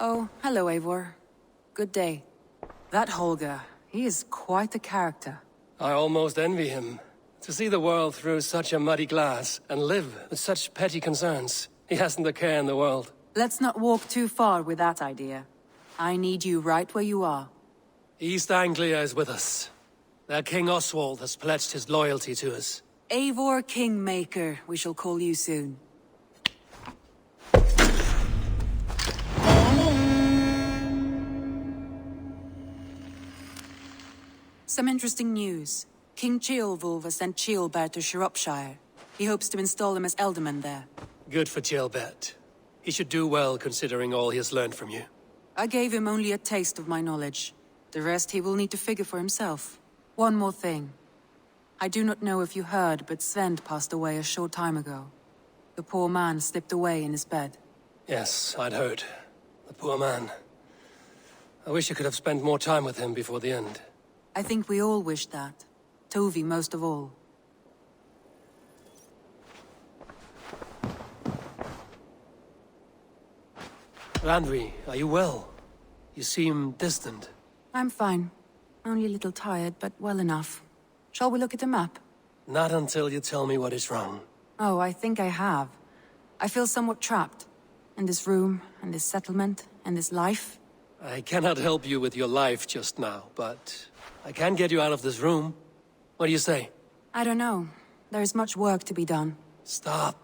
Oh, hello, Eivor. Good day. That Holger, he is quite a character. I almost envy him. To see the world through such a muddy glass, and live with such petty concerns. He hasn't a care in the world. Let's not walk too far with that idea. I need you right where you are. East Anglia is with us. Their King Oswald has pledged his loyalty to us. Eivor Kingmaker, we shall call you soon. Some interesting news. King Ceolwulf has sent Ceolbert to Shropshire. He hopes to install him as Elderman there. Good for Ceolbert. He should do well considering all he has learned from you. I gave him only a taste of my knowledge. The rest he will need to figure for himself. One more thing. I do not know if you heard, but Sven passed away a short time ago. The poor man slipped away in his bed. Yes, I'd heard. The poor man. I wish I could have spent more time with him before the end. I think we all wish that. Tovi most of all. Randvi, are you well? You seem distant. I'm fine. Only a little tired, but well enough. Shall we look at the map? Not until you tell me what is wrong. Oh, I think I have. I feel somewhat trapped. In this room, and this settlement, and this life. I cannot help you with your life just now, but I can get you out of this room. What do you say? I don't know. There is much work to be done. Stop.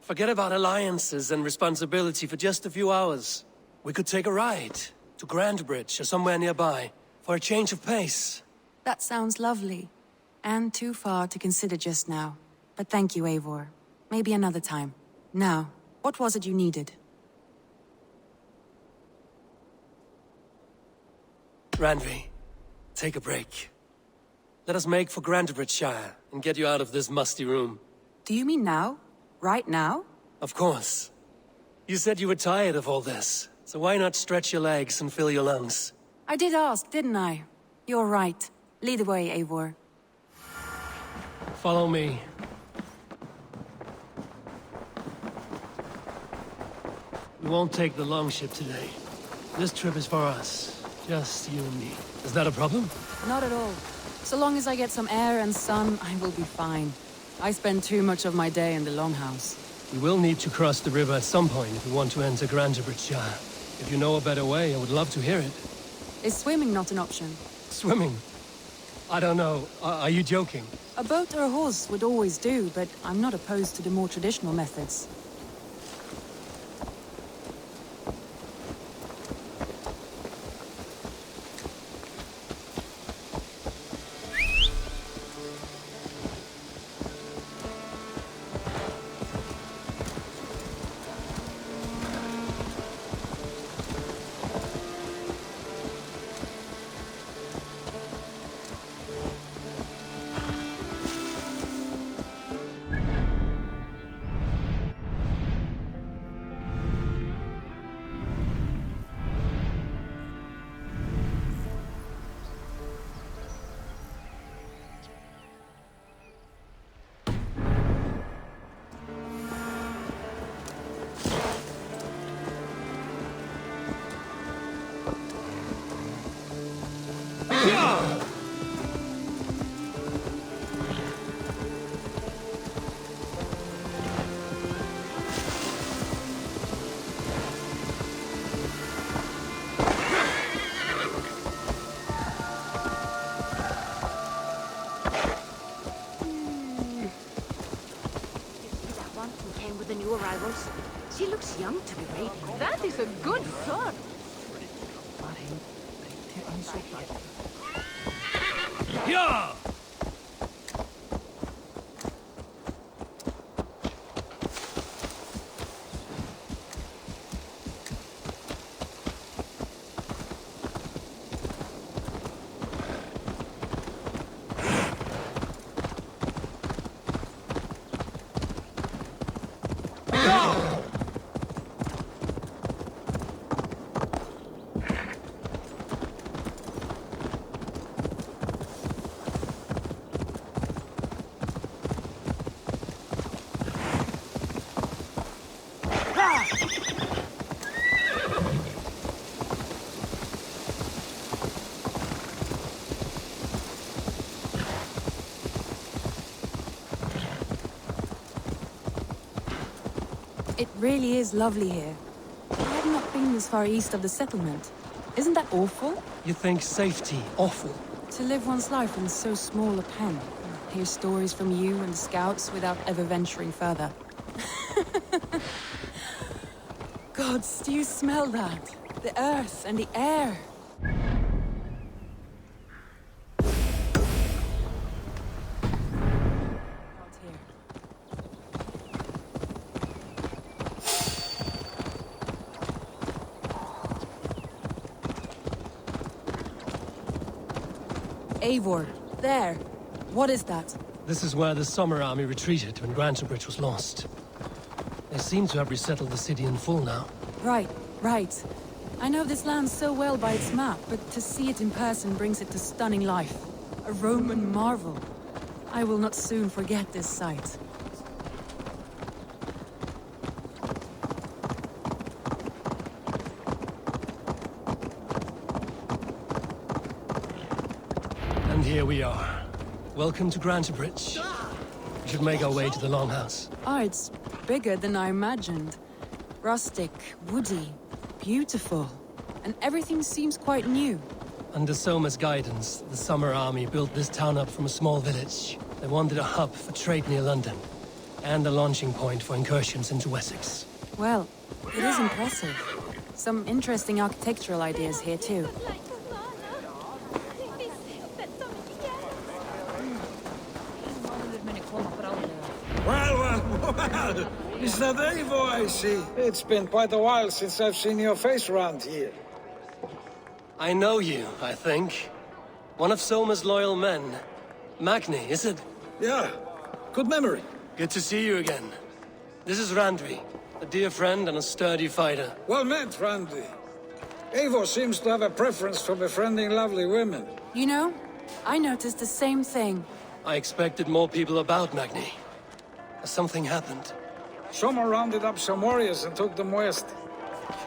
Forget about alliances and responsibility for just a few hours. We could take a ride to Grandbridge or somewhere nearby for a change of pace. That sounds lovely. And too far to consider just now. But thank you, Eivor. Maybe another time. Now, what was it you needed? Randvi, take a break. Let us make for Grandbridgeshire and get you out of this musty room. Do you mean now? Right now? Of course. You said you were tired of all this, so why not stretch your legs and fill your lungs? I did ask, didn't I? You're right. Lead the way, Eivor. Follow me. We won't take the long ship today. This trip is for us. Just you and me. Is that a problem? Not at all. So long as I get some air and sun, I will be fine. I spend too much of my day in the Longhouse. We will need to cross the river at some point if we want to enter Grandbridgeshire. If you know a better way, I would love to hear it. Is swimming not an option? Swimming? I don't know. Are you joking? A boat or a horse would always do, but I'm not opposed to the more traditional methods. The new arrivals. She looks young to be waiting. That is a good son. Yeah! It really is lovely here. I have not been this far east of the settlement. Isn't that awful? You think safety awful? To live one's life in so small a pen. Hear stories from you and the scouts without ever venturing further. Gods, do you smell that? The earth and the air. Out here. Eivor, there. What is that? This is where the Summer Army retreated when Grantebridge was lost. They seem to have resettled the city in full now. Right, right. I know this land so well by its map, but to see it in person brings it to stunning life. A Roman marvel. I will not soon forget this sight. And here we are. Welcome to Grantebridge. We should make our way to the Longhouse. Oh, it's bigger than I imagined. Rustic, woody, beautiful. And everything seems quite new. Under Soma's guidance, the Summer Army built this town up from a small village. They wanted a hub for trade near London, and a launching point for incursions into Wessex. Well, it is impressive. Some interesting architectural ideas here too. Well, is that Eivor I see? It's been quite a while since I've seen your face around here. I know you, I think. One of Soma's loyal men. Magni, is it? Yeah, good memory. Good to see you again. This is Randvi, a dear friend and a sturdy fighter. Well met, Randy. Eivor seems to have a preference for befriending lovely women. You know, I noticed the same thing. I expected more people about Magni. Has something happened? Soma rounded up some warriors and took them west.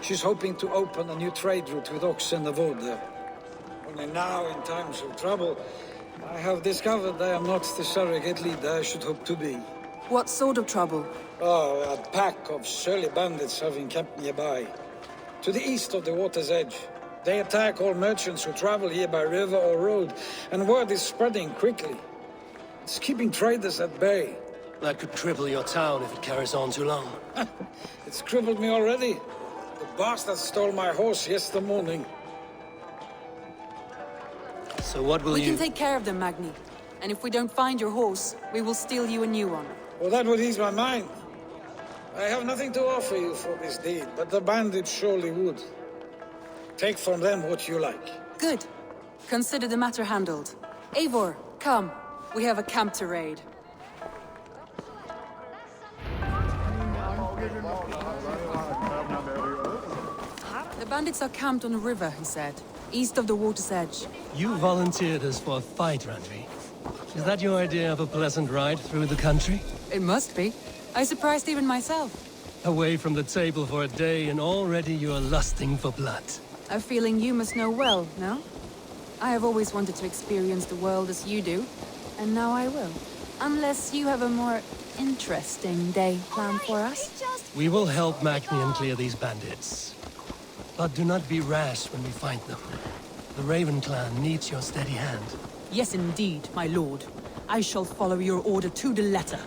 She's hoping to open a new trade route with oxen and wood there. Only now, in times of trouble, I have discovered I am not the surrogate leader I should hope to be. What sort of trouble? Oh, a pack of surly bandits have encamped nearby. To the east of the water's edge. They attack all merchants who travel here by river or road, and word is spreading quickly. It's keeping traders at bay. That could cripple your town if it carries on too long. It's crippled me already. The bastard stole my horse yesterday morning. So what will We you... can take care of them, Magni. And if we don't find your horse, we will steal you a new one. Well, that would ease my mind. I have nothing to offer you for this deed, but the bandits surely would. Take from them what you like. Good. Consider the matter handled. Eivor, come. We have a camp to raid. The bandits are camped on a river, he said, east of the water's edge. You volunteered us for a fight, Randvi. Is that your idea of a pleasant ride through the country? It must be. I surprised even myself. Away from the table for a day and already you are lusting for blood. A feeling you must know well, no? I have always wanted to experience the world as you do, and now I will. Unless you have a more interesting day planned for us. We will help Magni and clear these bandits. But do not be rash when we find them. The Raven clan needs your steady hand. Yes, indeed, my lord. I shall follow your order to the letter.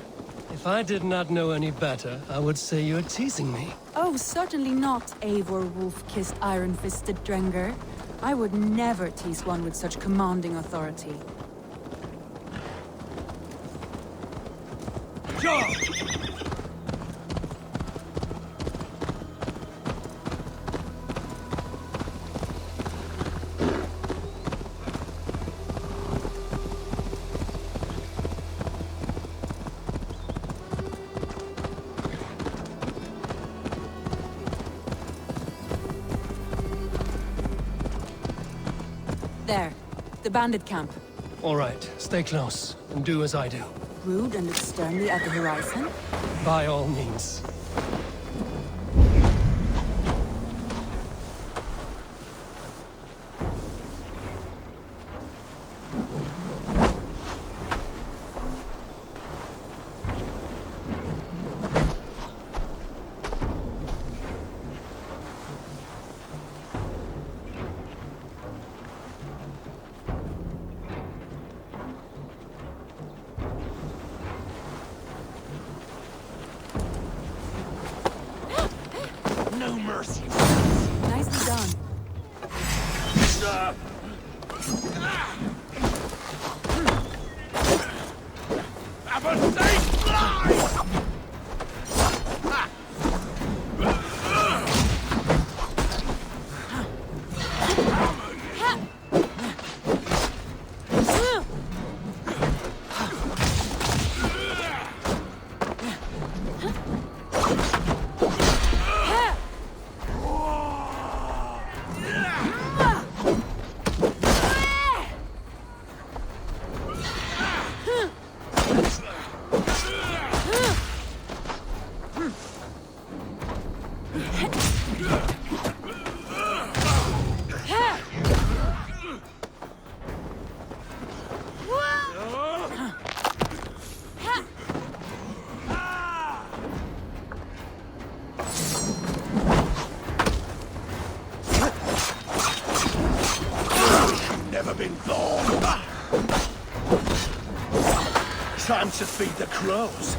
If I did not know any better, I would say you're teasing me. Oh, certainly not, Eivor wolf-kissed iron-fisted Drenger. I would never tease one with such commanding authority. John! There, the bandit camp. All right, stay close and do as I do. Rude and look sternly at the horizon. By all means. No mercy. Nicely done. Have a safe flight! Never been born. Time to feed the crows.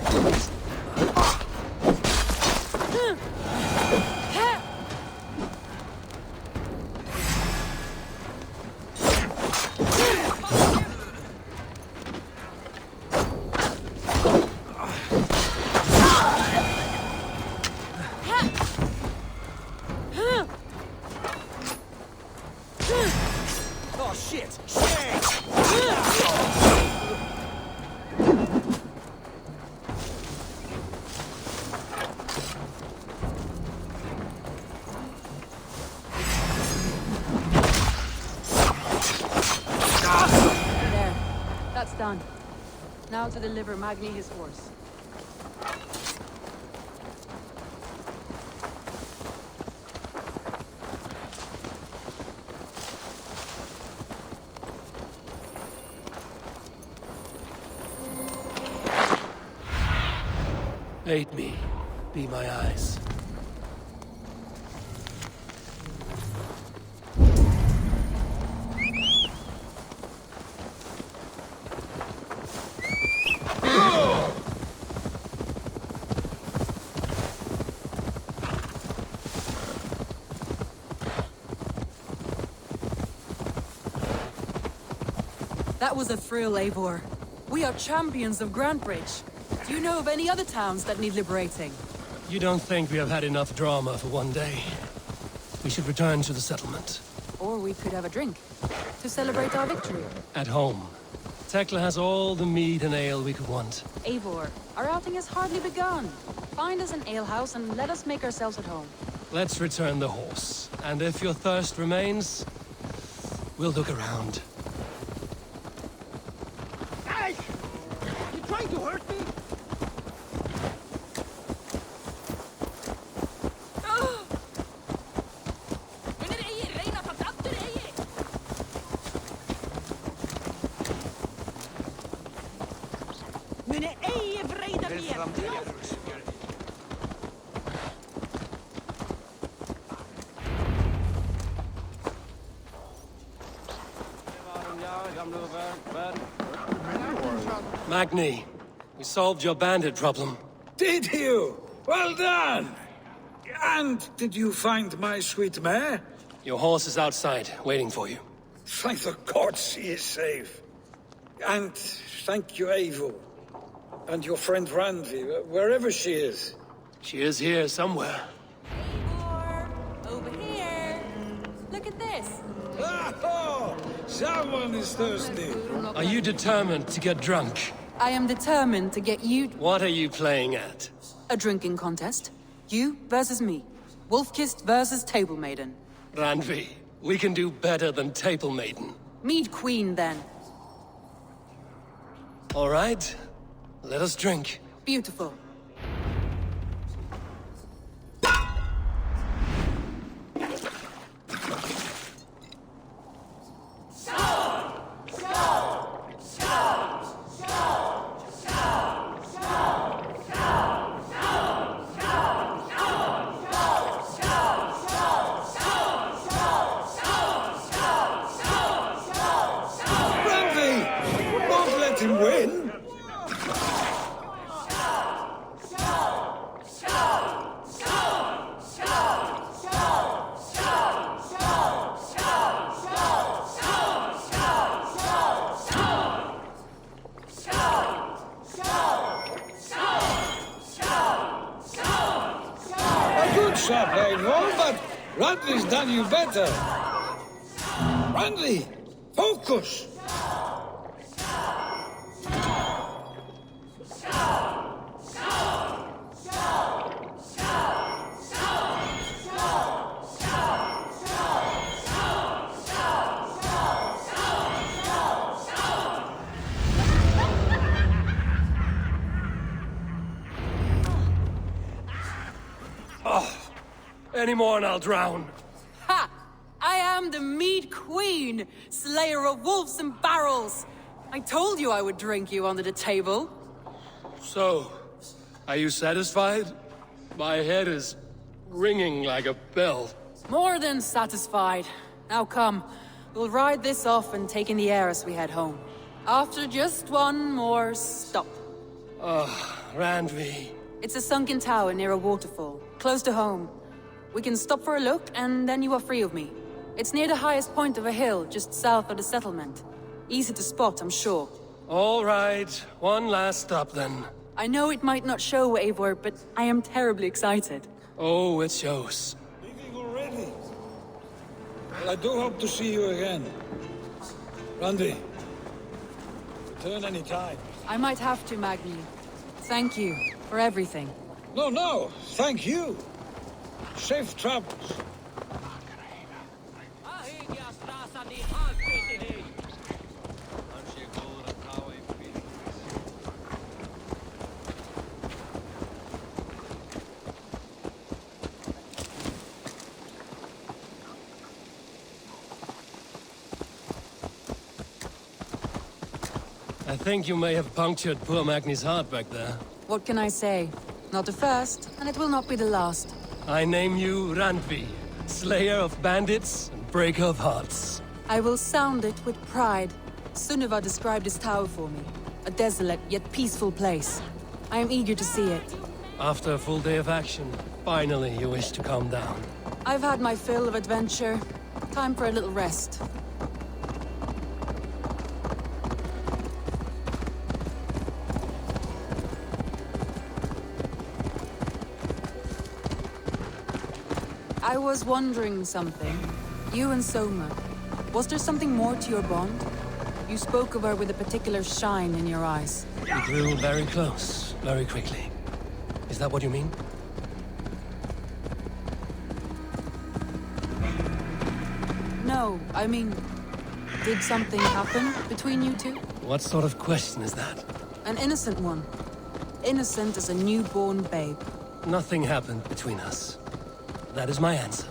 Oh shit! There. That's done. Now to deliver Magni his horse. Aid me. Be my eyes. That was a thrill, Eivor. We are champions of Grantebridge. Do you know of any other towns that need liberating? You don't think we have had enough drama for one day? We should return to the settlement. Or we could have a drink to celebrate our victory. At home. Tekla has all the mead and ale we could want. Eivor, our outing has hardly begun. Find us an alehouse and let us make ourselves at home. Let's return the horse. And if your thirst remains, we'll look around. Hey! You trying to hurt me? Magni, we solved your bandit problem. Did you? Well done! And did you find my sweet mare? Your horse is outside, waiting for you. Thank the gods he is safe. And thank you, Eivor. And your friend Randvi, wherever she is. She is here somewhere. Eivor, over here. Look at this. Oh, someone is thirsty. Are you determined to get drunk? I am determined to get you What are you playing at? a drinking contest. You versus me. Wolf-kissed versus Table Maiden. Randvi, we can do better than Table Maiden. Mead Queen, then. All right, let us drink. Beautiful. Randvi! Won't let him win! up, Eivor, but Randvi's done you better. Randvi, focus! Any more and I'll drown. Ha! I am the Mead Queen, slayer of wolves and barrels. I told you I would drink you under the table. So, are you satisfied? My head is ringing like a bell. More than satisfied. Now come, we'll ride this off and take in the air as we head home. After just one more stop. Randvi. It's a sunken tower near a waterfall, close to home. We can stop for a look, and then you are free of me. It's near the highest point of a hill, just south of the settlement. Easy to spot, I'm sure. All right, one last stop then. I know it might not show, Eivor, but I am terribly excited. Oh, it shows. Leaving already? Well, I do hope to see you again. Randvi, return any time. I might have to, Magni. Thank you for everything. No, thank you. Safe travels. I think you may have punctured poor Magni's heart back there. What can I say? Not the first, and it will not be the last. I name you Randvi, slayer of bandits and breaker of hearts. I will sound it with pride. Sunniva described this tower for me. A desolate yet peaceful place. I am eager to see it. After a full day of action, finally you wish to calm down. I've had my fill of adventure. Time for a little rest. I was wondering something. You and Soma. Was there something more to your bond? You spoke of her with a particular shine in your eyes. We grew very close, very quickly. Is that what you mean? No, I mean, did something happen between you two? What sort of question is that? An innocent one. Innocent as a newborn babe. Nothing happened between us. That is my answer.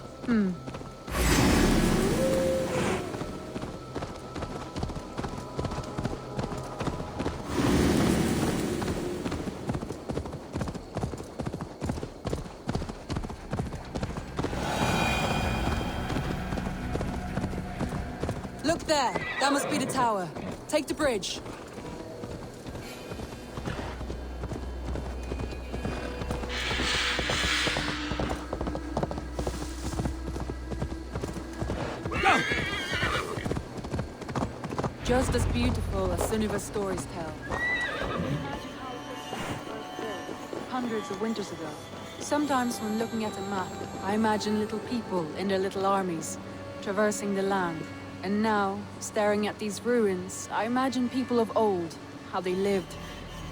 Look there! That must be the tower. Take the bridge. Just as beautiful as Sunniva's stories tell. Hundreds of winters ago. Sometimes when looking at a map, I imagine little people in their little armies, traversing the land. And now, staring at these ruins, I imagine people of old, how they lived,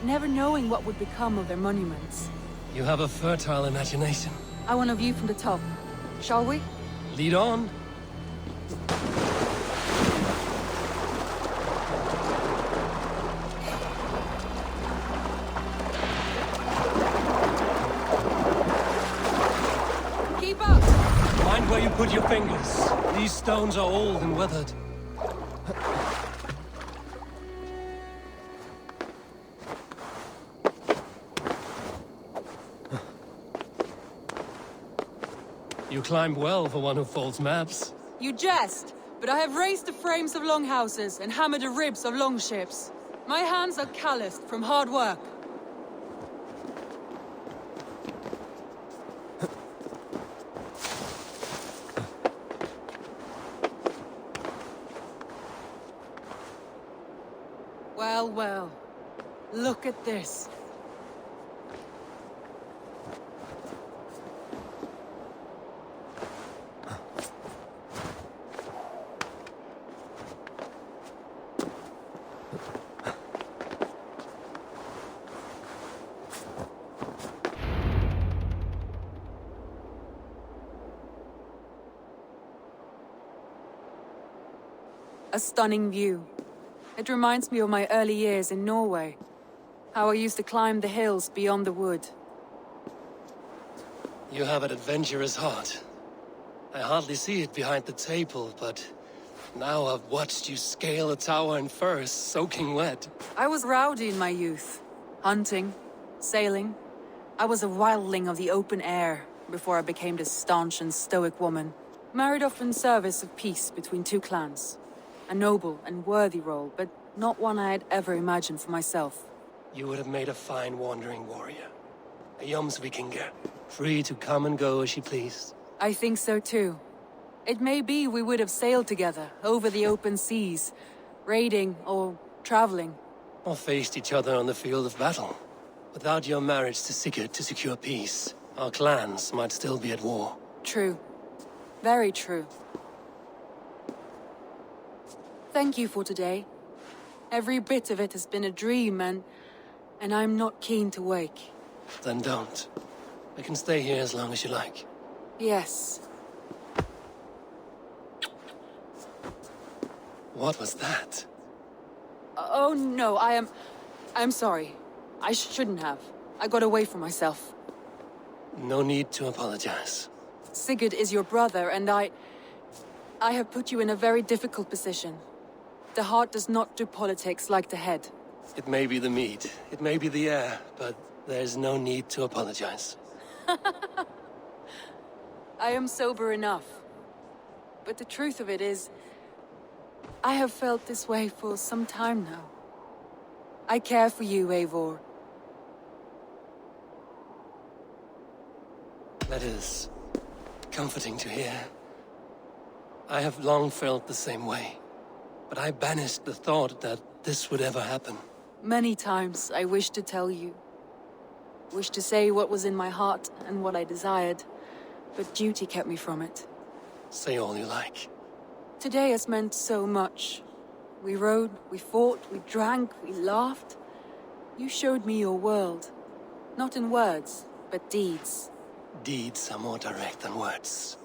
never knowing what would become of their monuments. You have a fertile imagination. I want a view from the top. Shall we? Lead on. Keep up! Mind where you put your fingers. These stones are old and weathered. You climb well for one who folds maps. You jest, but I have raised the frames of longhouses and hammered the ribs of longships. My hands are calloused from hard work. Well, look at this. A stunning view. It reminds me of my early years in Norway. How I used to climb the hills beyond the wood. You have an adventurous heart. I hardly see it behind the table, but now I've watched you scale a tower in furs, soaking wet. I was rowdy in my youth. Hunting, sailing. I was a wildling of the open air before I became this staunch and stoic woman. Married off in service of peace between two clans. A noble and worthy role, but not one I had ever imagined for myself. You would have made a fine wandering warrior. A Jomsvikinger, free to come and go as she pleased. I think so too. It may be we would have sailed together over the open seas, raiding or traveling. Or faced each other on the field of battle. Without your marriage to Sigurd to secure peace, our clans might still be at war. True. Very true. Thank you for today. Every bit of it has been a dream, and I'm not keen to wake. Then don't. I can stay here as long as you like. Yes. What was that? Oh no, I'm sorry. I shouldn't have. I got away from myself. No need to apologize. Sigurd is your brother, and I have put you in a very difficult position. The heart does not do politics like the head. It may be the meat, it may be the air, but there's no need to apologize. I am sober enough. But the truth of it is, I have felt this way for some time now. I care for you, Eivor. That is comforting to hear. I have long felt the same way, but I banished the thought that this would ever happen. Many times I wished to tell you. Wished to say what was in my heart and what I desired, but duty kept me from it. Say all you like. Today has meant so much. We rode, we fought, we drank, we laughed. You showed me your world. Not in words, but deeds. Deeds are more direct than words.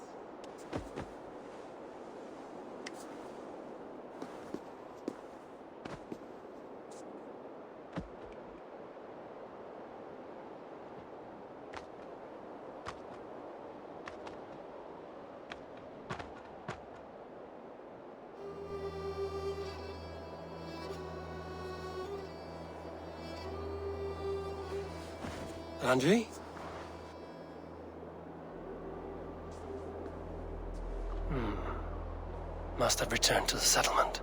Andre? Must have returned to the settlement.